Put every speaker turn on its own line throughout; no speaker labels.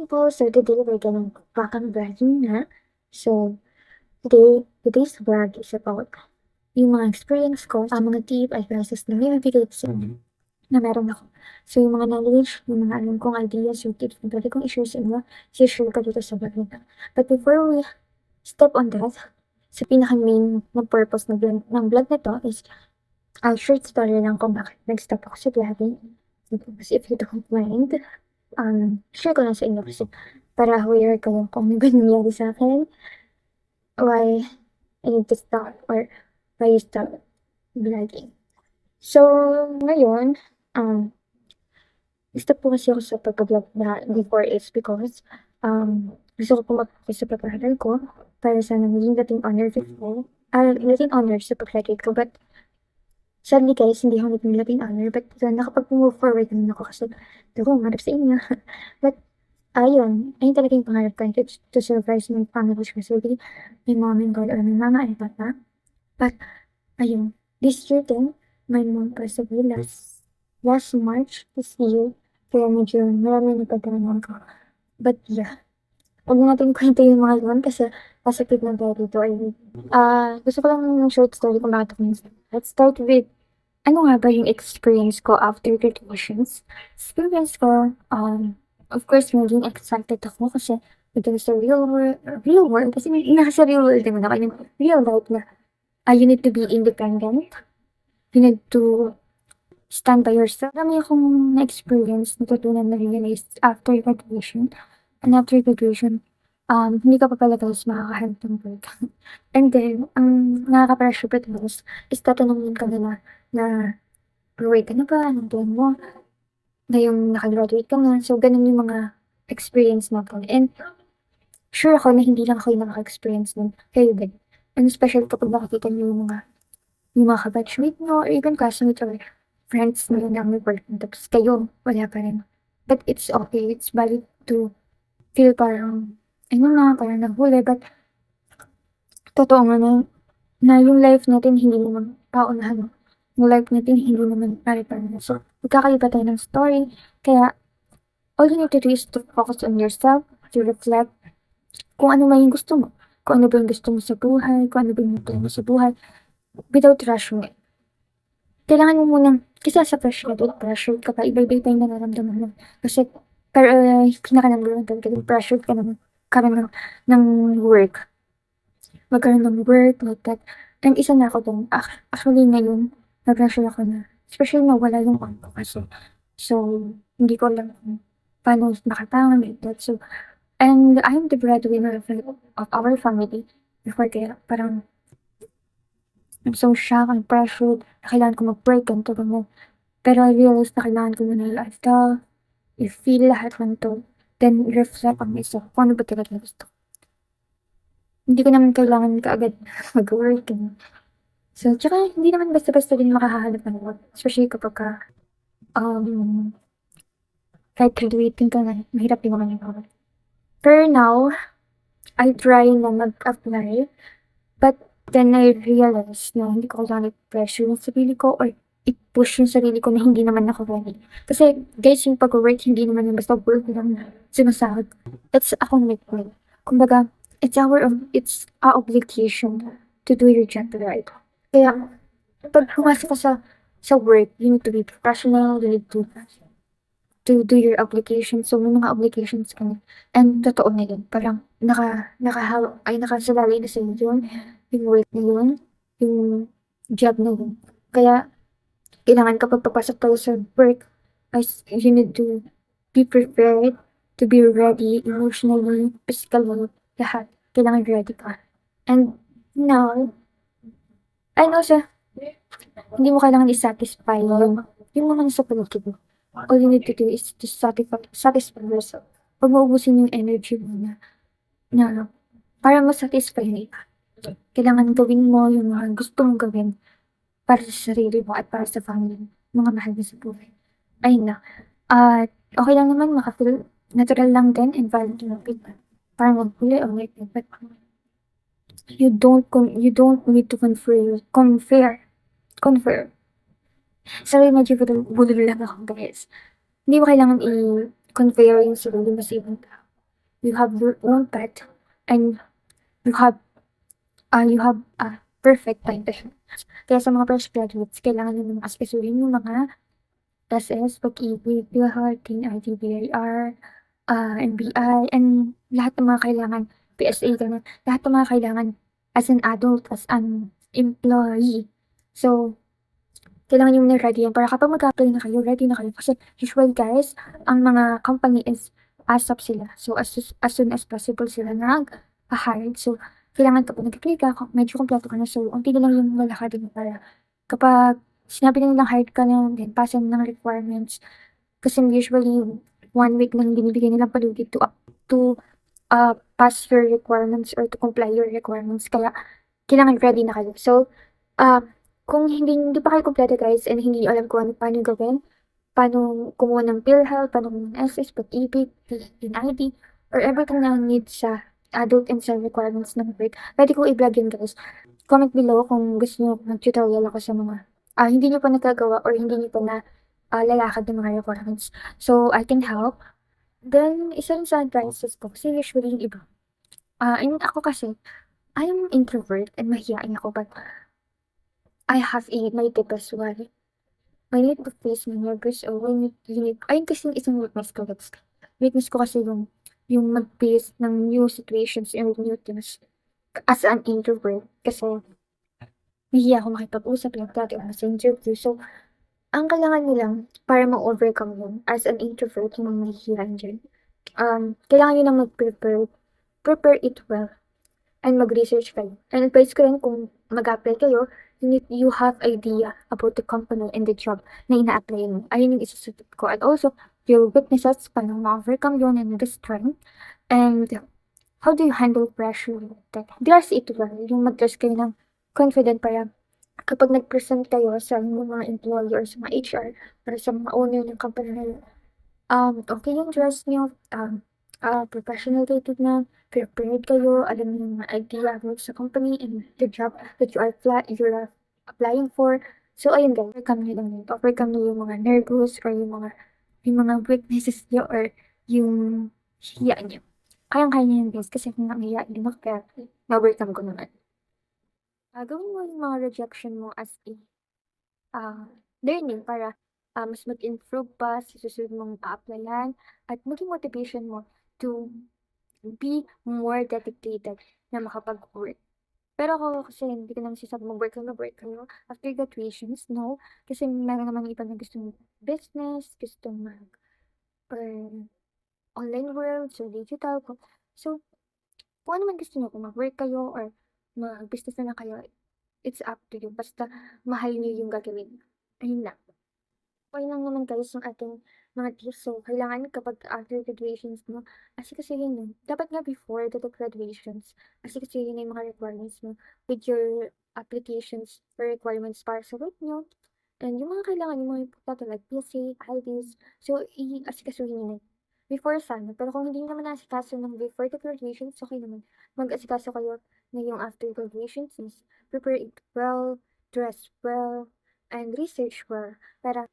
People, so today we're gonna talk on vlogging na. So, today's vlog is about yung mga experience ko, mga tip, advices na may bibigay ko na meron ako. So, yung mga knowledge, yung mga alam kong ideas, yung tips na pwede kong i-share sa inyo, share ko dito sa vlog nito. But before we step on that, sa pinaka-main na purpose ng vlog na to is, I'll share story lang kung bakit nag-stop ako sa vlogging. Kasi if you don't mind, share ko lang sa inyo kasi para aware kayo kung ano ba nangyari sa akin, why I need to stop or why you stop vlogging. So, ngayon, stop po kasi ako sa pag-vlog na before is because, gusto ko po mag-focus sa pag-aaral ko para sana maging dating honor ko, dating honor sa pag-graduate ko. But, sadly guys, hindi ako naging dating honor, but nakapag-move forward naman ako kasi ito ko umarap sa inyo. But, ayun talaga yung pangarap ko to surprise my family, especially my mom and God or my mama and papa. But, ayun, this year din, my mom passed away last March this year. Kaya medyo marami nagkaganon ko. But yeah, huwag na natin kwento yung mga yun kasi positive lang tayo dito. Gusto ko lang ng short story kung bakit ako nag-start. Let's start with ano nga ba yung experience ko after graduations? Experience ko, of course, maging excited ako kasi dun sa real world, kasi nasa real world naman ako, yung real life na, you need to be independent, you need to stand by yourself. Marami akong na-experience, natutunan na realize after graduation. And after graduation, hindi ka pa pala guys makakahanap ng work. And then, ang nakaka-pressure pa guys, is tatanungin ka nila na graduate ka na ba? Anong plan mo? Ngayong naka-graduate ka na. So, ganun yung mga experience natin. And sure ako na hindi lang ako yung nakaka-experience nun. Kayo din. And especially kapag nakikita niyo yung mga kabatchmate mo, or even classmates or friends mo na may work. Tapos kayo, wala pa rin. But it's okay. It's valid to feel parang, parang nahuli. But, totoo nga na yung life natin hindi naman paunahan. Yung life natin hindi naman pare-pareho. So, magkakaiba tayo ng story. Kaya, all you need to do is to focus on yourself, to reflect kung ano man yung gusto mo. Kung ano ba yung gusto mo sa buhay, kung ano ba yung gusto mo sa buhay, without rushing it. Kailangan mo munang, kasi sa pressure ka pa, iba-iba pa yung nararamdaman mo. Kasi, pero pinaka-number one talaga, pressure ka naman, karoon ng work. Magkaroon ng work, like that. And isa na ako dun. Actually, ngayon, na-pressure ako na, especially na wala yung bank ko kasi. So, hindi ko alam kung paano makatangan, like that. So, and I'm the breadwinner of our family. Before, kaya parang, I'm so shocked and pressured na kailangan ko mag-break, ganito, ganyan. Pero I realized na kailangan ko muna i-lifestyle, i-feel lahat ng to, then reflect on myself, kung ano ba talaga gusto ko. Hindi ko naman kailangan kaagad mag-work. So, tsaka hindi naman basta-basta din makahanap ng work. Especially kapag kahit graduating ka na, mahirap din naman yung work. Pero now, I try na mag-apply, but then I realized na hindi ko kailangan i-pressure yung sarili ko or i-push yung sarili ko na hindi naman ako ready. Kasi guys, yung pag-work, hindi naman yung basta work lang na sinasahod. That's a commitment. Kumbaga, it's our obligation to do your job right. Kaya, pag pumasok ka sa work, you need to be professional, you need to do your obligation. So, may mga obligations ka na. And totoo na yun. Parang nakasalalay na sa'yo yun, yung work na yun, yung job na yun. Kaya, kailangan kapag papasok tayo sa work, you need to be prepared, to be ready, emotionally, physically, lahat. Kailangan ready ka. And now, also, hindi mo kailangan i-satisfy yung mga nasa paligid mo. All you need to do is to satisfy yourself. Huwag mo ubusin yung energy mo na para ma-satisfy yung iba. Kailangan gawin mo yung mga gusto mong gawin para sa sarili mo at para sa family, mga mahal mo sa buhay. Ayun na. At okay lang naman maka-feel natural lang din and valid yung feedback. Parang maghuli o like that. But you don't need to compare. Sorry, medyo bulol lang ako guys. Hindi mo kailangan i-compare yung sarili mo sa ibang tao. you have your own pet, and you have perfect time to shop. Kaya sa mga fresh graduates, kailangan niyo ng asikasuhin yung mga SS, Pag-ibig, PhilHeart, TNIT, BIR, NBI, and lahat ng mga kailangan, PSA, gano'n. Lahat ng mga kailangan as an adult, as an employee. So, kailangan niyo muna ready yan para kapag mag-a-apply na kayo, ready na kayo. Kasi usually guys, ang mga company is ASAP sila. So, as soon as possible sila nag-hire. So, kailangan kapag nag-apply ka, medyo kumpleto ka na. So, unti na lang yung lalakadin mo para kapag sinabi na nilang hired ka na, then pasa na ng requirements. Kasi usually, 1 week lang binibigay nilang palugi to pass your requirements or to comply your requirements. Kaya, kailangan ready na kayo. So, ah, kung hindi pa kayo kumpleto guys and hindi niyo alam kung paano gawin, paano kumuha ng PhilHealth, paano kumuha ng SS, Pag-ibig, PNID, or everything na need sa adult and sa requirements ng work, pwede ko i-vlog yun guys. Comment below kung gusto niyo mag-tutorial ako sa mga hindi niyo pa nagagawa or hindi niyo pa lalakad ng mga requirements. So, I can help. Then, isa rin sa advices ko, kasi usually yung iba, ako kasi, I am introvert and mahiyain ako, but I have my tip as well. I need to face my nervous or when you need, ayun kasi yung isang weakness ko, guys. Weakness ko kasi yung mag-face ng new situations and new things as an introvert. Kasi, nahihiya ako makipag-usap like dati or sa interview. So, ang kailangan niyo lang para ma-overcome yun as an introvert, yung mga nahihiyain dyan, kailangan niyo lang prepare it well and mag-research kayo. And advice ko rin kung mag-apply kayo, you have idea about the company and the job na ina-apply mo. Ayun yung isusulat ko. And also, your weaknesses, paano ma-overcome yun and the strength. And how do you handle pressure? Dress it well. Yung mag-dress kayo ng confident para kapag nag-present kayo sa mga employee or sa mga HR or sa mga owner ng company na yun, okay yung dress niyo, professional kayo tignan, prepared kayo, alam niyo yung mga idea about sa company and the job that you're applying for. So, ayun guys, overcome niyo lang yun. Overcome niyo yung mga nervous or yung mga weaknesses niyo or yung hiya niyo. Kayang-kaya niyo yun guys kasi kung nahihiya din ako kaya na-overcome ko naman. Gawin mo yung mga rejection mo as learning para mas mag-improve pa sa susunod mong a-applyan at maging motivation mo to be more dedicated na makapag-work. Pero ako kasi hindi ko naman sinasabi mag-work kayo after graduations, no. Kasi meron namang iba na gustong business, gustong or online world, so digital. So, kung ano man gusto niyo, kung mag-work kayo or mag-business na lang kayo, it's up to you. Basta mahal niyo yung gagawin. Ayun lang. Okey lang naman guys yung ating mga tips. So, kailangan kapag after graduations mo, asikasuhin yun. Dapat nga before the graduations, asikasuhin na yung mga requirements mo with your applications or requirements para sa work niyo. And yung mga kailangan, yung mga importante like PSA, IDs. So, asikasuhin niyo na before sana. Pero kung hindi naman naasikaso ng before the graduations, okay naman. Mag-asikaso kayo na yung after graduations is prepare it well, dress well, and research well para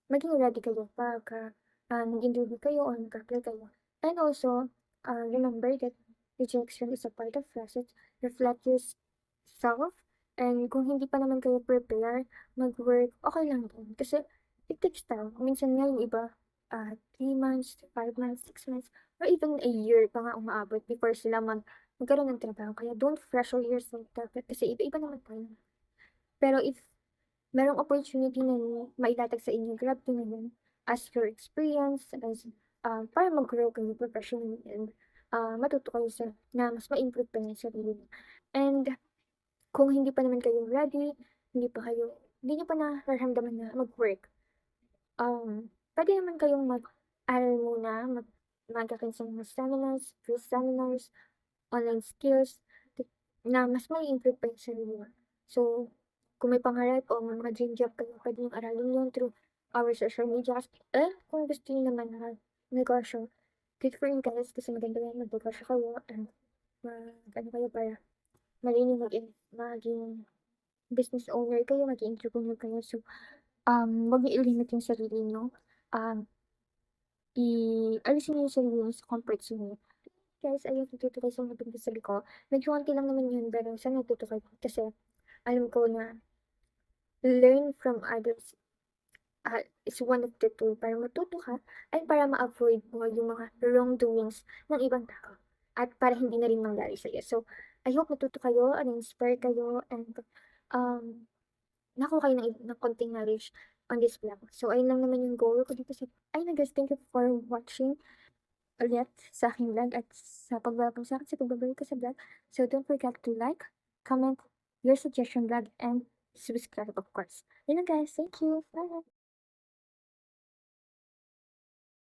maging ready kayo pagka nag-interview kayo or mag-apply kayo. And also, remember that rejection is a part of process. Reflect yourself. And kung hindi pa naman kayo prepare, mag-work, okay lang din. Kasi it takes time. Minsan nga yung iba, 3 months, 5 months, 6 months, or even a year pa nga umaabot before sila magkaroon ng trabaho. Kaya don't pressure yourself dapat kasi iba-iba naman tayo. Pero if merong opportunity na mailatag sa inyo, grab nyo na yun as your experience, as para mag-grow kayo professionally and matuto kayo na mas ma-improve pa yung sarili niyo. And kung hindi pa naman kayo ready, hindi nyo pa nararamdaman na mag-work, pwede naman kayong mag-aral muna, mag-attend sa mga seminars, free seminars, online skills, na mas mai-improve pa yung sarili mo. So, kung may pangarap o may mga dream job kayo, pwede niyong aralin yun through our social media. Kung gusto niyo naman na negosyo, good for you guys kasi maganda yan mag-negosyo kayo and kayo para mali maging business owner kayo, maging entrepreneur kayo. So, wag niyo i-limit yung sarili niyo. alisin niyo yung sarili niyo sa comfort zone niyo. Guys, ayun, natuto kayo sa mga pinagsasabi ko. Medyo konti lang naman yun, pero sana natuto kayo kasi alam ko na learn from others is one of the tool para matuto ka ay para ma-avoid mo yung mga wrongdoings ng ibang tao at para hindi na rin mangyari sa'yo. So, I hope natuto kayo and inspire kayo and nakuha kayo ng konting knowledge on this vlog. So, ayun lang naman yung goal ko dito sa ayun na guys, thank you for watching ulit sa aking vlog at sa pag-welcome sa akin sa pagbabalik ko sa vlog. So, don't forget to like, comment your suggestion vlog, and subscribe of course. Yun lang guys. Thank you. Bye!